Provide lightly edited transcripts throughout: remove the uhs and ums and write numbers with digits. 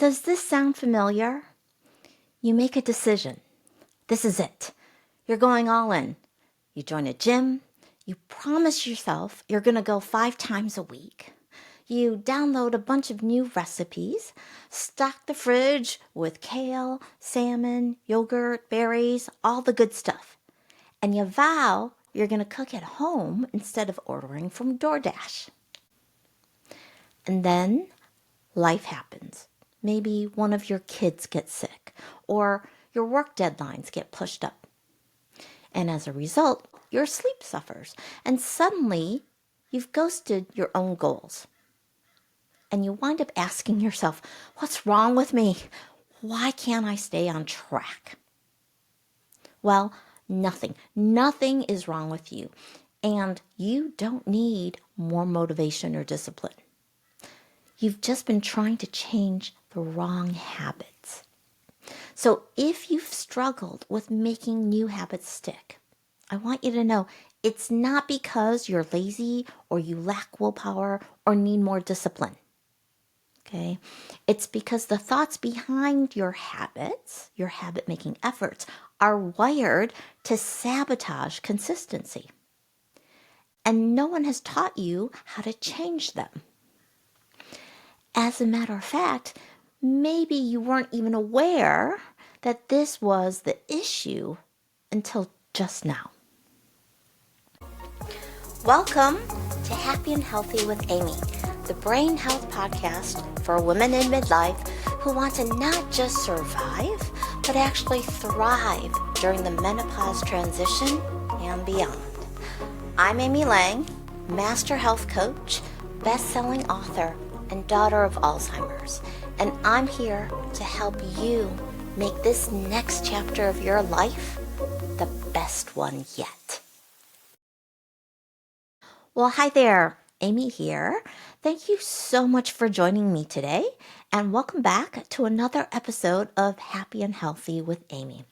Does this sound familiar? You make a decision. This is it. You're going all in. You join a gym. You promise yourself you're going to go 5 times a week. You download a bunch of new recipes, stock the fridge with kale, salmon, yogurt, berries, all the good stuff. And you vow you're going to cook at home instead of ordering from DoorDash. And then life happens. Maybe one of your kids gets sick, or your work deadlines get pushed up. And as a result, your sleep suffers, and suddenly you've ghosted your own goals. And you wind up asking yourself, what's wrong with me? Why can't I stay on track? Well, nothing is wrong with you, and you don't need more motivation or discipline. You've just been trying to change the wrong habits. So if you've struggled with making new habits stick, I want you to know it's not because you're lazy or you lack willpower or need more discipline. Okay? It's because the thoughts behind your habits, your habit-making efforts, are wired to sabotage consistency. And no one has taught you how to change them. As a matter of fact, maybe you weren't even aware that this was the issue until just now. Welcome to Happy and Healthy with Amy, the brain health podcast for women in midlife who want to not just survive, but actually thrive during the menopause transition and beyond. I'm Amy Lang, master health coach, best-selling author, and daughter of Alzheimer's, and I'm here to help you make this next chapter of your life the best one yet. Well, hi there, Amy here. Thank you so much for joining me today, and welcome back to another episode of Happy and Healthy with Amy.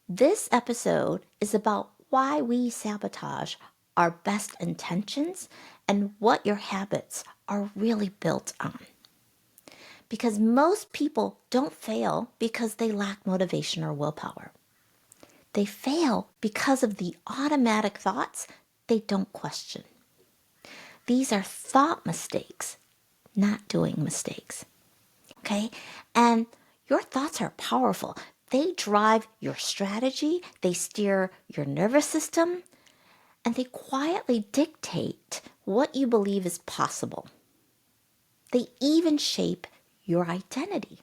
This episode is about why we sabotage our best intentions and what your habits are really built on. Because most people don't fail because they lack motivation or willpower. They fail because of the automatic thoughts they don't question. These are thought mistakes, not doing mistakes. Okay? And your thoughts are powerful. They drive your strategy, they steer your nervous system, and they quietly dictate what you believe is possible. They even shape your identity.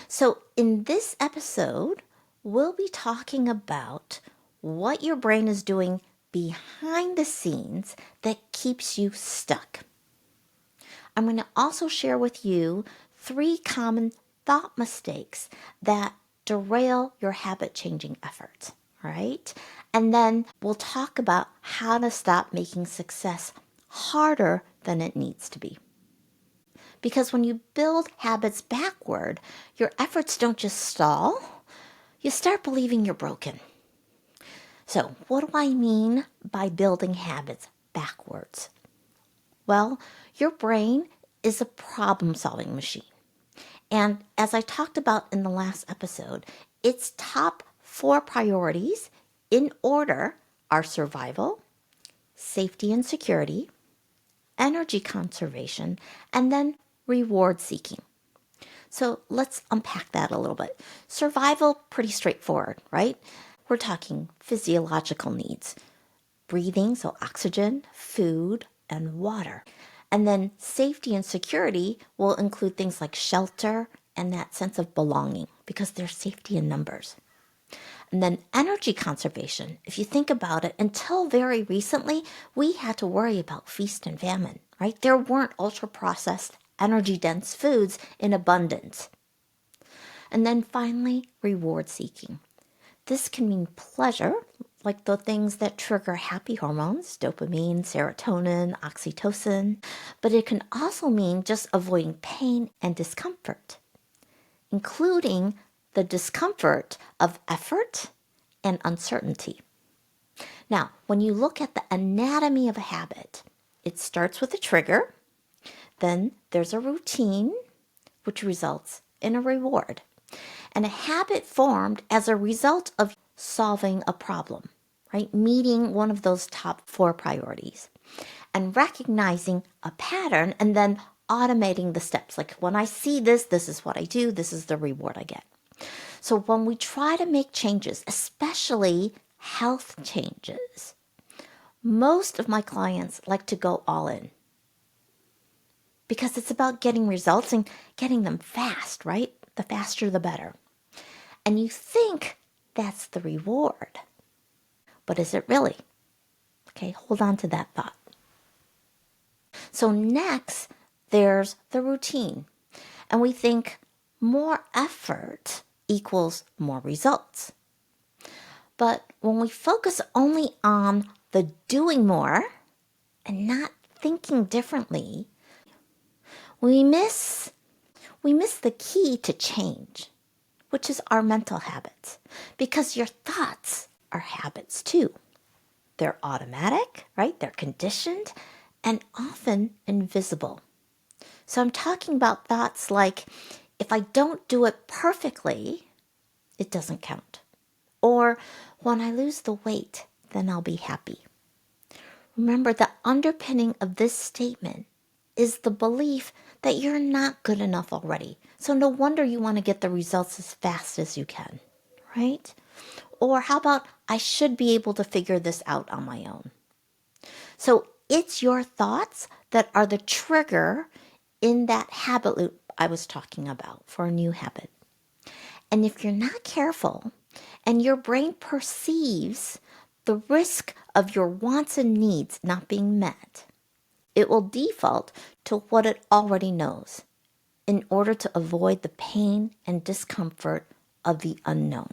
So in this episode, we'll be talking about what your brain is doing behind the scenes that keeps you stuck. I'm going to also share with you 3 common thought mistakes that derail your habit-changing efforts, right? And then we'll talk about how to stop making success harder than it needs to be. Because when you build habits backward, your efforts don't just stall, you start believing you're broken. So what do I mean by building habits backwards? Well, your brain is a problem-solving machine. And as I talked about in the last episode, its top 4 priorities in order are survival, safety and security, energy conservation, and then reward seeking. So let's unpack that a little bit. Survival, pretty straightforward, right? We're talking physiological needs. Breathing, so oxygen, food, and water. And then safety and security will include things like shelter and that sense of belonging because there's safety in numbers. And then energy conservation. If you think about it, until very recently, we had to worry about feast and famine, right? There weren't ultra-processed, energy-dense foods in abundance. And then finally, reward seeking. This can mean pleasure, like the things that trigger happy hormones, dopamine, serotonin, oxytocin, but it can also mean just avoiding pain and discomfort, including the discomfort of effort and uncertainty. Now, when you look at the anatomy of a habit, it starts with a trigger, then there's a routine, which results in a reward, and a habit formed as a result of solving a problem, right? Meeting one of those top 4 priorities and recognizing a pattern and then automating the steps. Like when I see this, this is what I do, this is the reward I get. So when we try to make changes, especially health changes, most of my clients like to go all in because it's about getting results and getting them fast, right? The faster, the better. And you think that's the reward. But is it really? Okay, hold on to that thought. So next, there's the routine. And we think more effort equals more results. But when we focus only on the doing more and not thinking differently, we miss the key to change, which is our mental habits, because your thoughts are habits too. They're automatic, right? They're conditioned and often invisible. So I'm talking about thoughts like, if I don't do it perfectly, it doesn't count. Or when I lose the weight, then I'll be happy. Remember, the underpinning of this statement is the belief that you're not good enough already. So no wonder you want to get the results as fast as you can, right? Or how about, I should be able to figure this out on my own. So it's your thoughts that are the trigger in that habit loop I was talking about for a new habit. And if you're not careful and your brain perceives the risk of your wants and needs not being met, it will default to what it already knows in order to avoid the pain and discomfort of the unknown,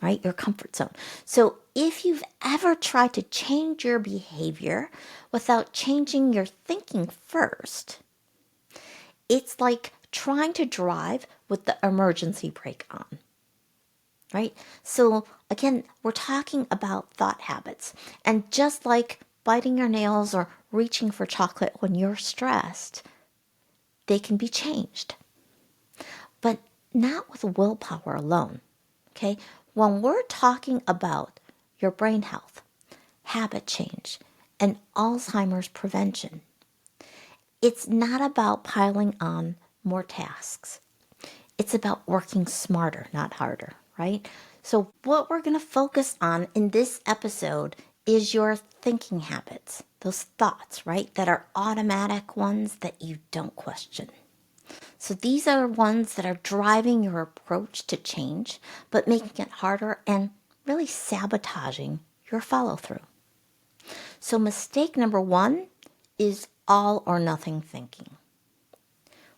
right? Your comfort zone. So if you've ever tried to change your behavior without changing your thinking first, it's like trying to drive with the emergency brake on, right? So again, we're talking about thought habits. And just like biting your nails or reaching for chocolate when you're stressed, they can be changed. But not with willpower alone, okay? When we're talking about your brain health, habit change, and Alzheimer's prevention, it's not about piling on more tasks. It's about working smarter, not harder, right? So what we're going to focus on in this episode is your thinking habits, those thoughts, right, that are automatic ones that you don't question. So these are ones that are driving your approach to change, but making it harder and really sabotaging your follow-through. So mistake number 1 is all or nothing thinking,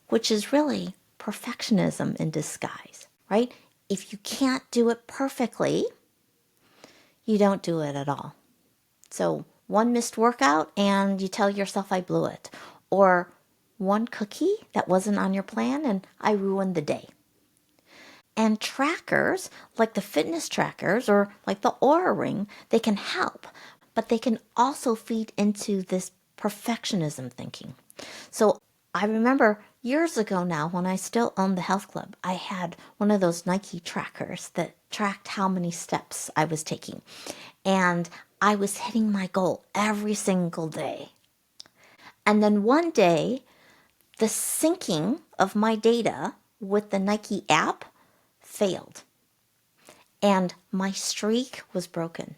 which is really perfectionism in disguise, right? If you can't do it perfectly, you don't do it at all. So one missed workout and you tell yourself I blew it. Or one cookie that wasn't on your plan and I ruined the day. And trackers, like the fitness trackers or like the Aura Ring, they can help, but they can also feed into this perfectionism thinking. So I remember years ago now when I still owned the health club, I had one of those Nike trackers that tracked how many steps I was taking. And I was hitting my goal every single day. And then one day, the syncing of my data with the Nike app failed. And my streak was broken.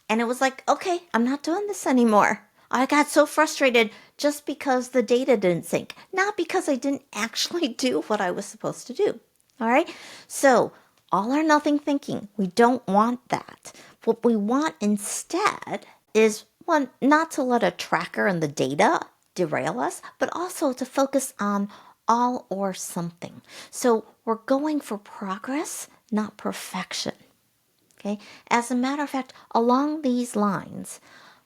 And it was like, okay, I'm not doing this anymore. I got so frustrated just because the data didn't sync, not because I didn't actually do what I was supposed to do. All right? So, all or nothing thinking, we don't want that. What we want instead is, one, not to let a tracker and the data derail us, but also to focus on all or something. So, we're going for progress, not perfection. Okay? As a matter of fact, along these lines,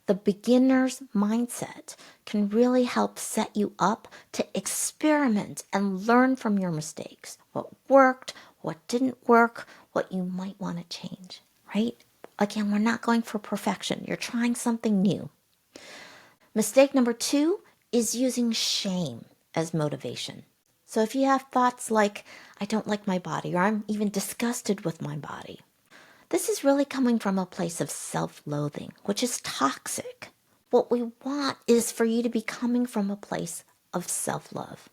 the beginner's mindset can really help set you up to experiment and learn from your mistakes. What worked, what didn't work, what you might want to change, right? Again, we're not going for perfection. You're trying something new. Mistake number 2 is using shame as motivation. So if you have thoughts like, I don't like my body, or I'm even disgusted with my body, this is really coming from a place of self-loathing, which is toxic. What we want is for you to be coming from a place of self-love.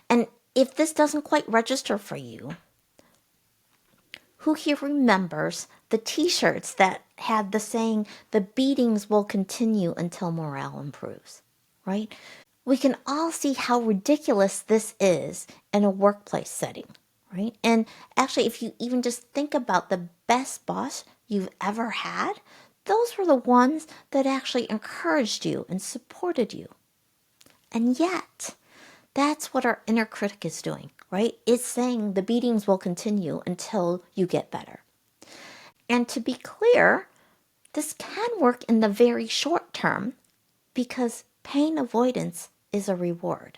And if this doesn't quite register for you, who here remembers the t-shirts that had the saying, the beatings will continue until morale improves, right? We can all see how ridiculous this is in a workplace setting, right? And actually, if you even just think about the best boss you've ever had, those were the ones that actually encouraged you and supported you. And yet, that's what our inner critic is doing, right? It's saying the beatings will continue until you get better. And to be clear, this can work in the very short term because pain avoidance is a reward.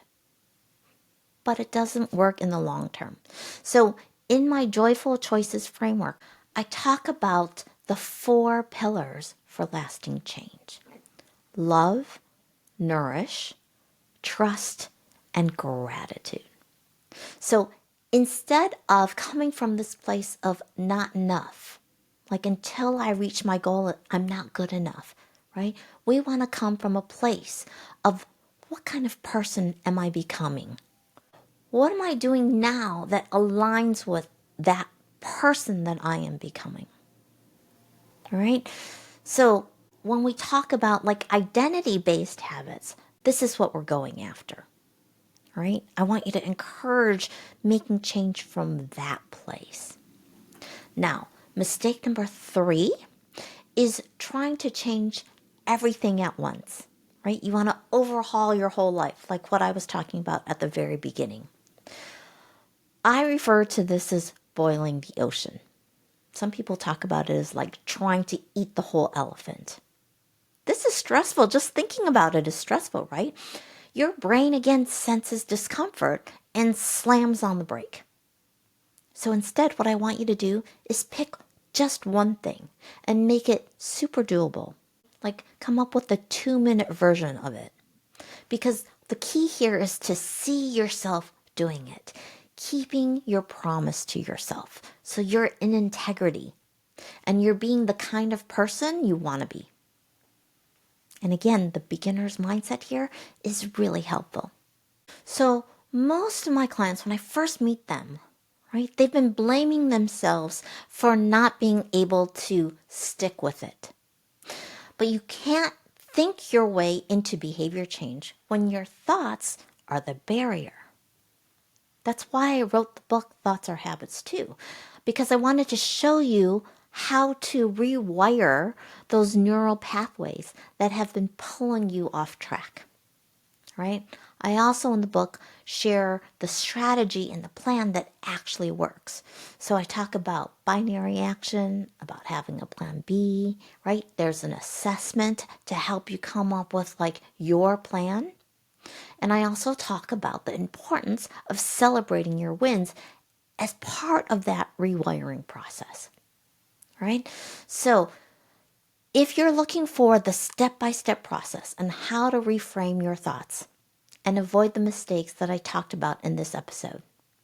But it doesn't work in the long term. So in my Joyful Choices framework, I talk about the 4 pillars for lasting change: love, nourish, trust, and gratitude. So instead of coming from this place of not enough, like until I reach my goal, I'm not good enough, right? We want to come from a place of what kind of person am I becoming? What am I doing now that aligns with that person that I am becoming? All right? So when we talk about like identity-based habits, this is what we're going after. Right? I want you to encourage making change from that place. Now, mistake number 3 is trying to change everything at once, right? You want to overhaul your whole life, like what I was talking about at the very beginning. I refer to this as boiling the ocean. Some people talk about it as like trying to eat the whole elephant. This is stressful. Just thinking about it is stressful, right? Your brain again senses discomfort and slams on the brake. So instead, what I want you to do is pick just one thing and make it super doable. Like come up with a 2-minute version of it. Because the key here is to see yourself doing it, keeping your promise to yourself. So you're in integrity and you're being the kind of person you want to be. And again, the beginner's mindset here is really helpful. So most of my clients, when I first meet them, right, they've been blaming themselves for not being able to stick with it. But you can't think your way into behavior change when your thoughts are the barrier. That's why I wrote the book Thoughts Are Habits too, because I wanted to show you how to rewire those neural pathways that have been pulling you off track, right? I also in the book share the strategy and the plan that actually works. So I talk about binary action, about having a plan B, right? There's an assessment to help you come up with like your plan. And I also talk about the importance of celebrating your wins as part of that rewiring process, right? So if you're looking for the step-by-step process and how to reframe your thoughts and avoid the mistakes that I talked about in this episode,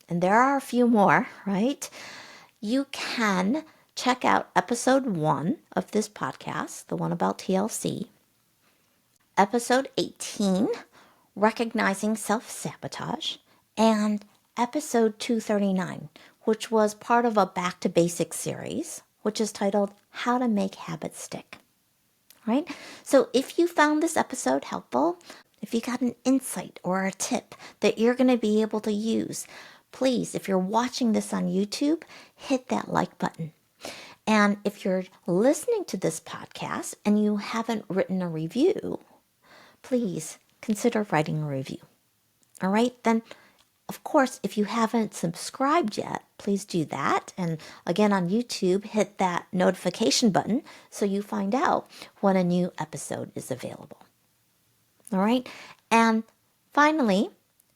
and there are a few more, right? You can check out episode 1 of this podcast, the one about TLC, episode 18, Recognizing Self-Sabotage, and episode 239, which was part of a Back to Basics series, which is titled How to Make Habits Stick. Right? So if you found this episode helpful, if you got an insight or a tip that you're going to be able to use, please, if you're watching this on YouTube, hit that like button. And if you're listening to this podcast and you haven't written a review, please consider writing a review. All right, then, of course, if you haven't subscribed yet, please do that. And again, on YouTube, hit that notification button so you find out when a new episode is available. All right, and finally,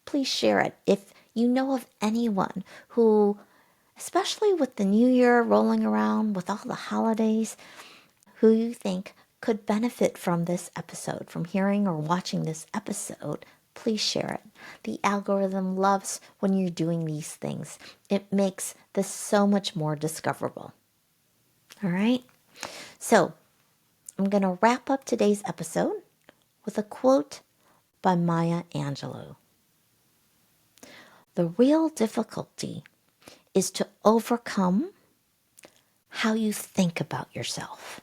please share it if you know of anyone who, especially with the new year rolling around, with all the holidays, who you think could benefit from this episode, from hearing or watching this episode. please share it. The algorithm loves when you're doing these things. It makes this so much more discoverable. All right? So, I'm going to wrap up today's episode with a quote by Maya Angelou. The real difficulty is to overcome how you think about yourself.